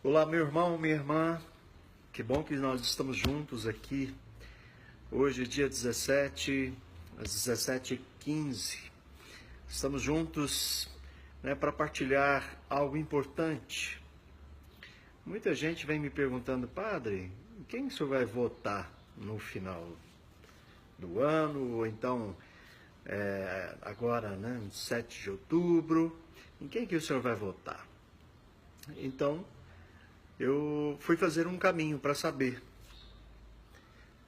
Olá, meu irmão, minha irmã. Que bom que nós estamos juntos aqui. Hoje é dia 17, às 17h15. Estamos juntos, para partilhar algo importante. Muita gente vem me perguntando, padre, em quem o senhor vai votar no final do ano? Ou então, agora, 7 de outubro, em quem que o senhor vai votar? Então, eu fui fazer um caminho para saber,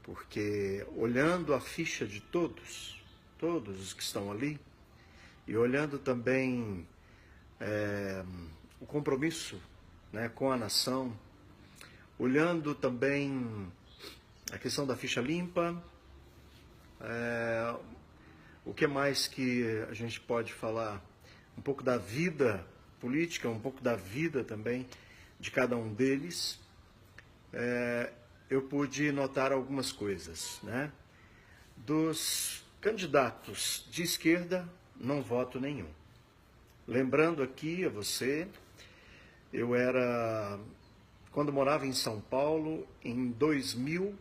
porque olhando a ficha de todos os que estão ali, e olhando também o compromisso, com a nação, olhando também a questão da ficha limpa, o que mais que a gente pode falar? Um pouco da vida política, um pouco da vida também de cada um deles, eu pude notar algumas coisas, Dos candidatos de esquerda, não voto nenhum. Lembrando aqui a você, quando morava em São Paulo, em 2000,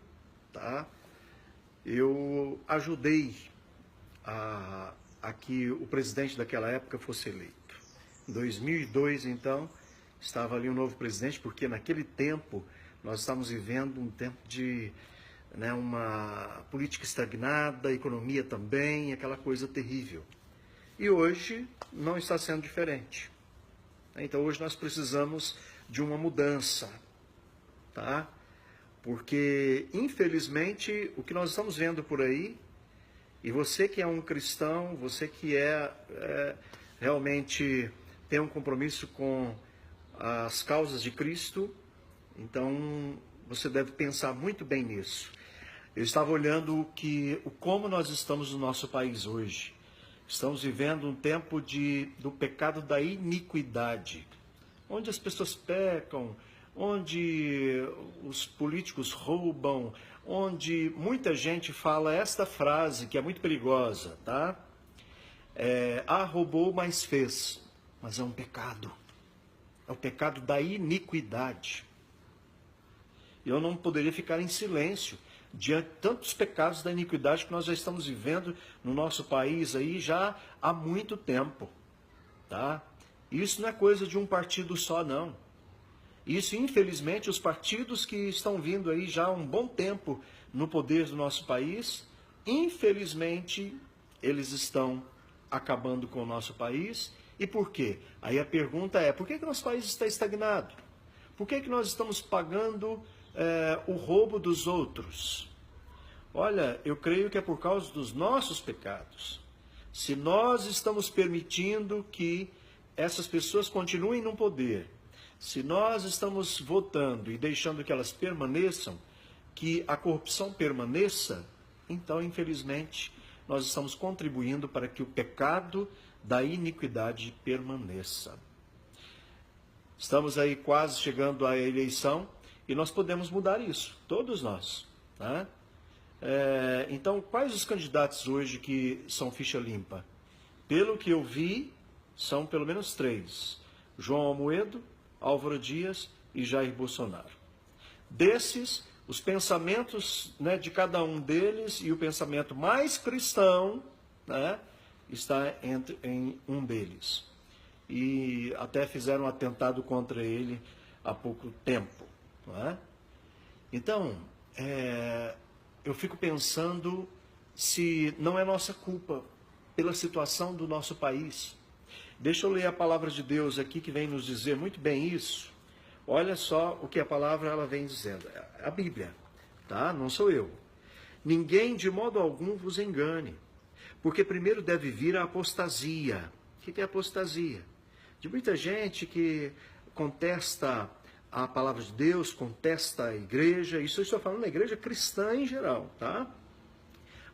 eu ajudei a que o presidente daquela época fosse eleito. Em 2002, então, estava ali um novo presidente, porque naquele tempo nós estávamos vivendo um tempo de uma política estagnada, a economia também, aquela coisa terrível. E hoje não está sendo diferente. Então hoje nós precisamos de uma mudança, Porque, infelizmente, o que nós estamos vendo por aí, e você que é um cristão, você que realmente tem um compromisso com as causas de Cristo, então você deve pensar muito bem nisso. Eu estava olhando como nós estamos no nosso país hoje. Estamos vivendo um tempo do pecado da iniquidade, onde as pessoas pecam, onde os políticos roubam, onde muita gente fala esta frase que é muito perigosa, roubou, mas fez. Mas é um pecado. É o pecado da iniquidade. Eu não poderia ficar em silêncio diante de tantos pecados da iniquidade que nós já estamos vivendo no nosso país aí já há muito tempo, Isso não é coisa de um partido só, não. Isso, infelizmente, os partidos que estão vindo aí já há um bom tempo no poder do nosso país, infelizmente, eles estão acabando com o nosso país. E por quê? Aí a pergunta é, por que o nosso país está estagnado? Por que nós estamos pagando o roubo dos outros? Olha, eu creio que é por causa dos nossos pecados. Se nós estamos permitindo que essas pessoas continuem no poder, se nós estamos votando e deixando que elas permaneçam, que a corrupção permaneça, então, infelizmente, nós estamos contribuindo para que o pecado da iniquidade permaneça. Estamos aí quase chegando à eleição e nós podemos mudar isso, todos nós. Então, quais os candidatos hoje que são ficha limpa? Pelo que eu vi, são pelo menos 3. João Amoedo, Álvaro Dias e Jair Bolsonaro. Desses, os pensamentos de cada um deles e o pensamento mais cristão está em um deles. E até fizeram um atentado contra ele há pouco tempo. Então, eu fico pensando se não é nossa culpa pela situação do nosso país. Deixa eu ler a palavra de Deus aqui que vem nos dizer muito bem isso. Olha só o que a palavra ela vem dizendo. A Bíblia, Não sou eu. Ninguém de modo algum vos engane, porque primeiro deve vir a apostasia. O que é apostasia? De muita gente que contesta a palavra de Deus, contesta a igreja, isso eu estou falando da igreja cristã em geral,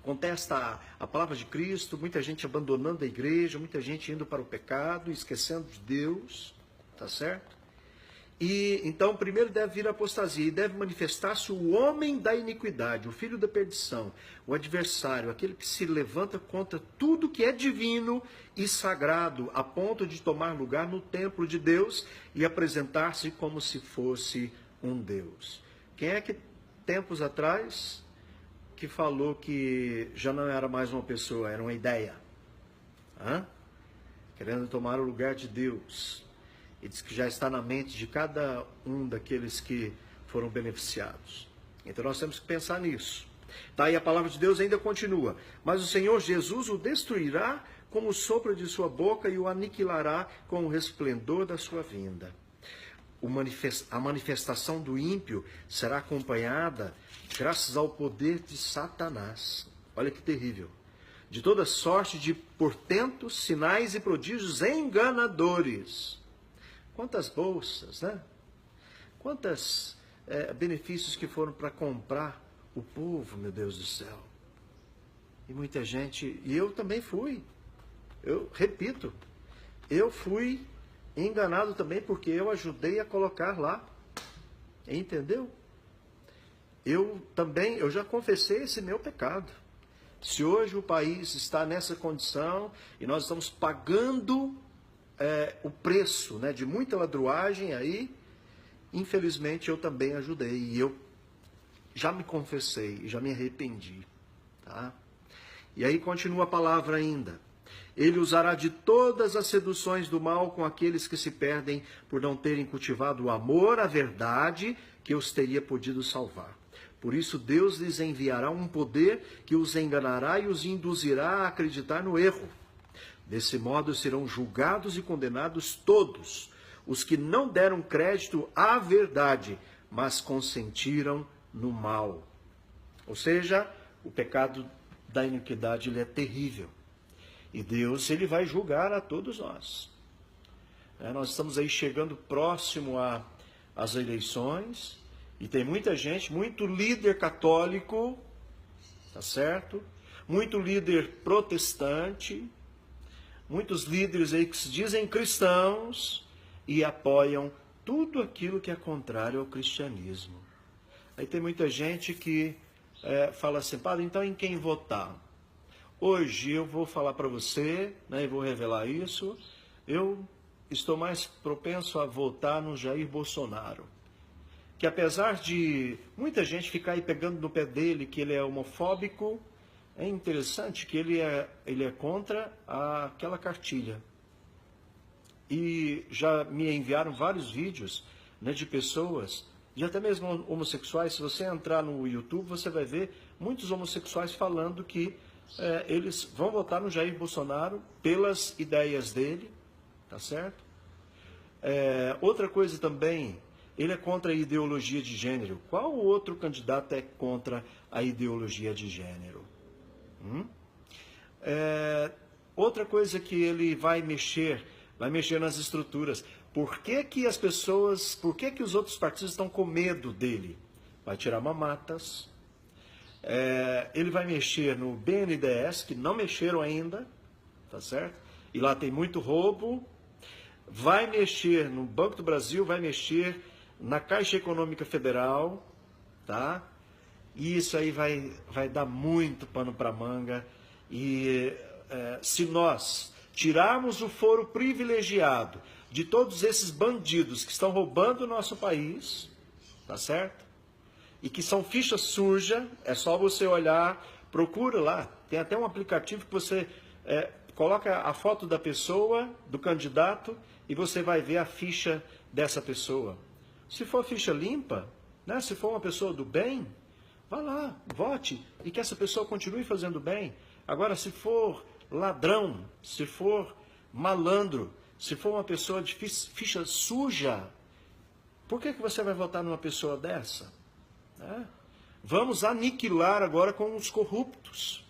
Contesta a palavra de Cristo, muita gente abandonando a igreja, muita gente indo para o pecado, esquecendo de Deus, certo? E então primeiro deve vir a apostasia e deve manifestar-se o homem da iniquidade, o filho da perdição, o adversário, aquele que se levanta contra tudo que é divino e sagrado, a ponto de tomar lugar no templo de Deus e apresentar-se como se fosse um Deus. Quem é que tempos atrás que falou que já não era mais uma pessoa, era uma ideia? Querendo tomar o lugar de Deus. E diz que já está na mente de cada um daqueles que foram beneficiados. Então nós temos que pensar nisso. Tá? E a palavra de Deus ainda continua. Mas o Senhor Jesus o destruirá com o sopro de sua boca e o aniquilará com o resplendor da sua vinda. A manifestação do ímpio será acompanhada graças ao poder de Satanás. Olha que terrível. De toda sorte de portentos, sinais e prodígios enganadores. Quantas bolsas, né? Quantos benefícios que foram para comprar o povo, meu Deus do céu. E muita gente, e eu também fui. Eu repito, eu fui enganado também porque eu ajudei a colocar lá. Entendeu? Eu já confessei esse meu pecado. Se hoje o país está nessa condição e nós estamos pagando o preço, né, de muita ladruagem aí, infelizmente eu também ajudei e eu já me confessei, já me arrependi, tá? E aí continua a palavra ainda. Ele usará de todas as seduções do mal com aqueles que se perdem por não terem cultivado o amor à verdade que os teria podido salvar. Por isso Deus lhes enviará um poder que os enganará e os induzirá a acreditar no erro. Desse modo serão julgados e condenados todos os que não deram crédito à verdade, mas consentiram no mal. Ou seja, o pecado da iniquidade ele é terrível. E Deus ele vai julgar a todos nós. Nós estamos aí chegando próximo às eleições e tem muita gente, muito líder católico, tá certo? Muito líder protestante, muitos líderes aí que se dizem cristãos e apoiam tudo aquilo que é contrário ao cristianismo. Aí tem muita gente que fala assim, padre, então em quem votar? Hoje eu vou falar para você, né, e vou revelar isso, eu estou mais propenso a votar no Jair Bolsonaro. Que apesar de muita gente ficar aí pegando no pé dele, que ele é homofóbico, é interessante que ele é contra aquela cartilha. E já me enviaram vários vídeos, né, de pessoas, de até mesmo homossexuais. Se você entrar no YouTube, você vai ver muitos homossexuais falando que eles vão votar no Jair Bolsonaro pelas ideias dele, tá certo? Outra coisa também, ele é contra a ideologia de gênero. Qual outro candidato é contra a ideologia de gênero? Outra coisa que ele vai mexer nas estruturas. Por que os outros partidos estão com medo dele? Vai tirar mamatas. Ele vai mexer no BNDES, que não mexeram ainda, tá certo? E lá tem muito roubo. Vai mexer no Banco do Brasil, vai mexer na Caixa Econômica Federal, tá? E isso aí vai dar muito pano para manga. E se nós tirarmos o foro privilegiado de todos esses bandidos que estão roubando o nosso país, tá certo? E que são ficha suja, é só você olhar, procura lá. Tem até um aplicativo que você coloca a foto da pessoa, do candidato, e você vai ver a ficha dessa pessoa. Se for ficha limpa, né, se for uma pessoa do bem, vá lá, vote, e que essa pessoa continue fazendo bem. Agora, se for ladrão, se for malandro, se for uma pessoa de ficha suja, por que você vai votar numa pessoa dessa? Vamos aniquilar agora com os corruptos.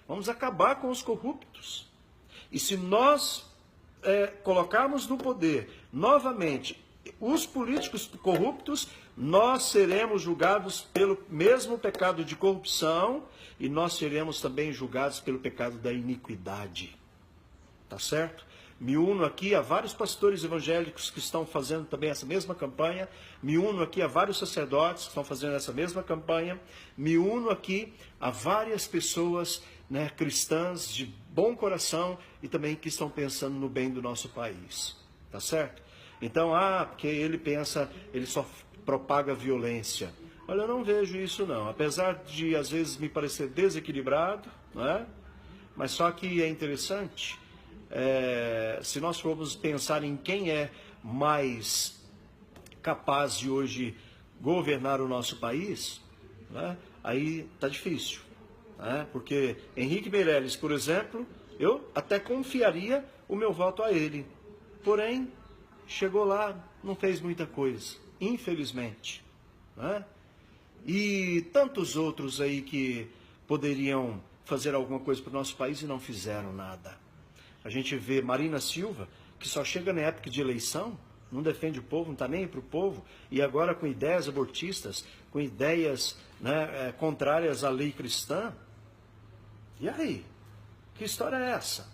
Vamos acabar com os corruptos. E se nós colocarmos no poder novamente os políticos corruptos, nós seremos julgados pelo mesmo pecado de corrupção e nós seremos também julgados pelo pecado da iniquidade. Tá certo? Me uno aqui a vários pastores evangélicos que estão fazendo também essa mesma campanha. Me uno aqui a vários sacerdotes que estão fazendo essa mesma campanha. Me uno aqui a várias pessoas, né, cristãs de bom coração e também que estão pensando no bem do nosso país. Tá certo? Então, porque ele só propaga violência. Olha, eu não vejo isso não. Apesar de às vezes me parecer desequilibrado, né? Mas só que é interessante, se nós formos pensar em quem é mais capaz de hoje governar o nosso país, né? Aí está difícil. Né? Porque Henrique Meirelles, por exemplo, eu até confiaria o meu voto a ele. Porém, chegou lá, não fez muita coisa, infelizmente. Né? E tantos outros aí que poderiam fazer alguma coisa para o nosso país e não fizeram nada. A gente vê Marina Silva, que só chega na época de eleição, não defende o povo, não está nem aí para o povo, e agora com ideias abortistas, com ideias, né, contrárias à lei cristã. E aí? Que história é essa?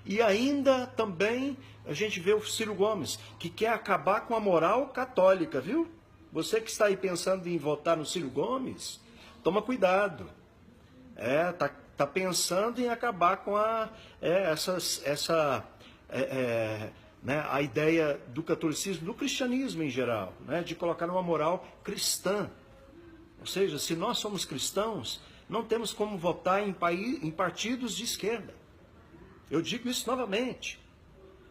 E ainda também a gente vê o Ciro Gomes, que quer acabar com a moral católica, viu? Você que está aí pensando em votar no Ciro Gomes, toma cuidado. Tá pensando em acabar com né, a ideia do catolicismo, do cristianismo em geral, né, de colocar uma moral cristã. Ou seja, se nós somos cristãos, não temos como votar em partidos de esquerda. Eu digo isso novamente.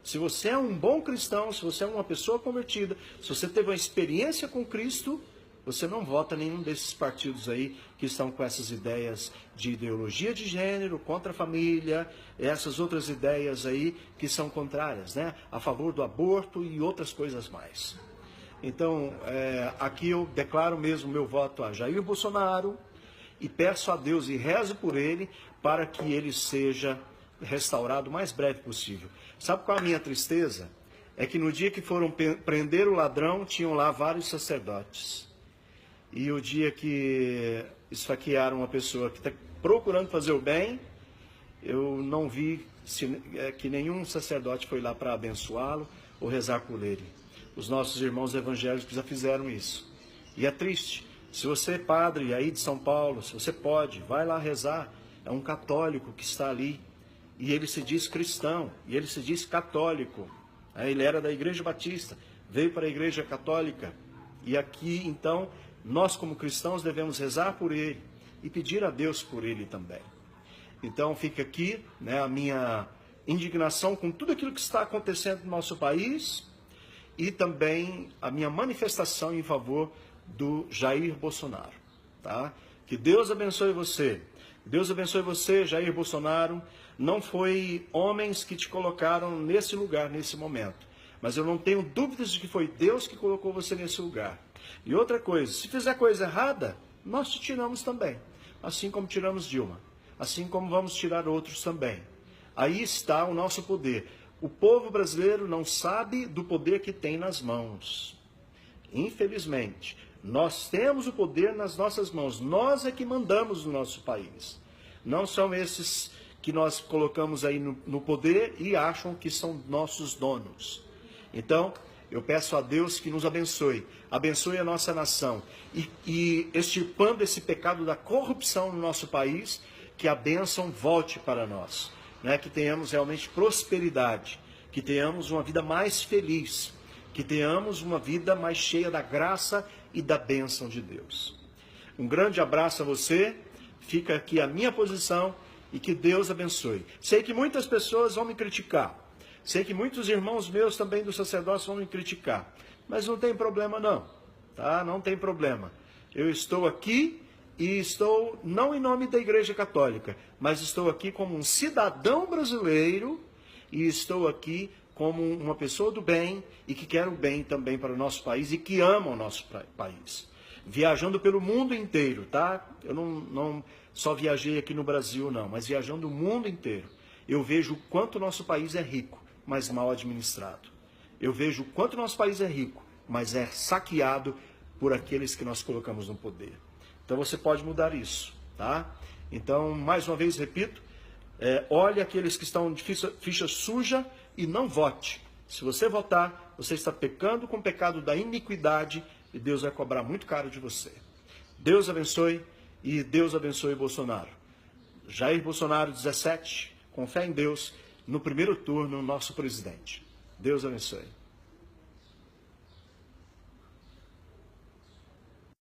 Se você é um bom cristão, se você é uma pessoa convertida, se você teve uma experiência com Cristo, você não vota em nenhum desses partidos aí que estão com essas ideias de ideologia de gênero, contra a família, essas outras ideias aí que são contrárias, né? A favor do aborto e outras coisas mais. Então, aqui eu declaro mesmo meu voto a Jair Bolsonaro e peço a Deus e rezo por ele para que ele seja restaurado o mais breve possível. Sabe qual é a minha tristeza? É que no dia que foram prender o ladrão, tinham lá vários sacerdotes. E o dia que esfaquearam uma pessoa que está procurando fazer o bem, eu não vi que nenhum sacerdote foi lá para abençoá-lo ou rezar por ele. Os nossos irmãos evangélicos já fizeram isso. E é triste. Se você é padre aí de São Paulo, se você pode, vai lá rezar. É um católico que está ali. E ele se diz cristão, e ele se diz católico. Ele era da Igreja Batista, veio para a Igreja Católica. E aqui, então, nós como cristãos devemos rezar por ele e pedir a Deus por ele também. Então fica aqui, né, a minha indignação com tudo aquilo que está acontecendo no nosso país e também a minha manifestação em favor do Jair Bolsonaro. Tá? Que Deus abençoe você. Deus abençoe você, Jair Bolsonaro. Não foi homens que te colocaram nesse lugar, nesse momento. Mas eu não tenho dúvidas de que foi Deus que colocou você nesse lugar. E outra coisa, se fizer coisa errada, nós te tiramos também. Assim como tiramos Dilma. Assim como vamos tirar outros também. Aí está o nosso poder. O povo brasileiro não sabe do poder que tem nas mãos. Infelizmente, nós temos o poder nas nossas mãos. Nós é que mandamos no nosso país. Não são esses que nós colocamos aí no poder e acham que são nossos donos. Então, eu peço a Deus que nos abençoe, abençoe a nossa nação e extirpando esse pecado da corrupção no nosso país, que a bênção volte para nós, né? Que tenhamos realmente prosperidade, que tenhamos uma vida mais feliz, que tenhamos uma vida mais cheia da graça e da bênção de Deus. Um grande abraço a você, fica aqui a minha posição e que Deus abençoe. Sei que muitas pessoas vão me criticar. Sei que muitos irmãos meus também do sacerdócio vão me criticar, mas não tem problema não, tá? Não tem problema. Eu estou aqui e estou não em nome da Igreja Católica, mas estou aqui como um cidadão brasileiro e estou aqui como uma pessoa do bem e que quer o bem também para o nosso país e que ama o nosso país. Viajando pelo mundo inteiro, tá? Eu não só viajei aqui no Brasil não, mas viajando o mundo inteiro. Eu vejo o quanto o nosso país é rico, mas mal administrado. Eu vejo o quanto o nosso país é rico, mas é saqueado por aqueles que nós colocamos no poder. Então você pode mudar isso, tá? Então, mais uma vez, repito, olhe aqueles que estão de ficha suja e não vote. Se você votar, você está pecando com o pecado da iniquidade e Deus vai cobrar muito caro de você. Deus abençoe e Deus abençoe Bolsonaro. Jair Bolsonaro, 17, com fé em Deus, no primeiro turno, nosso presidente. Deus abençoe.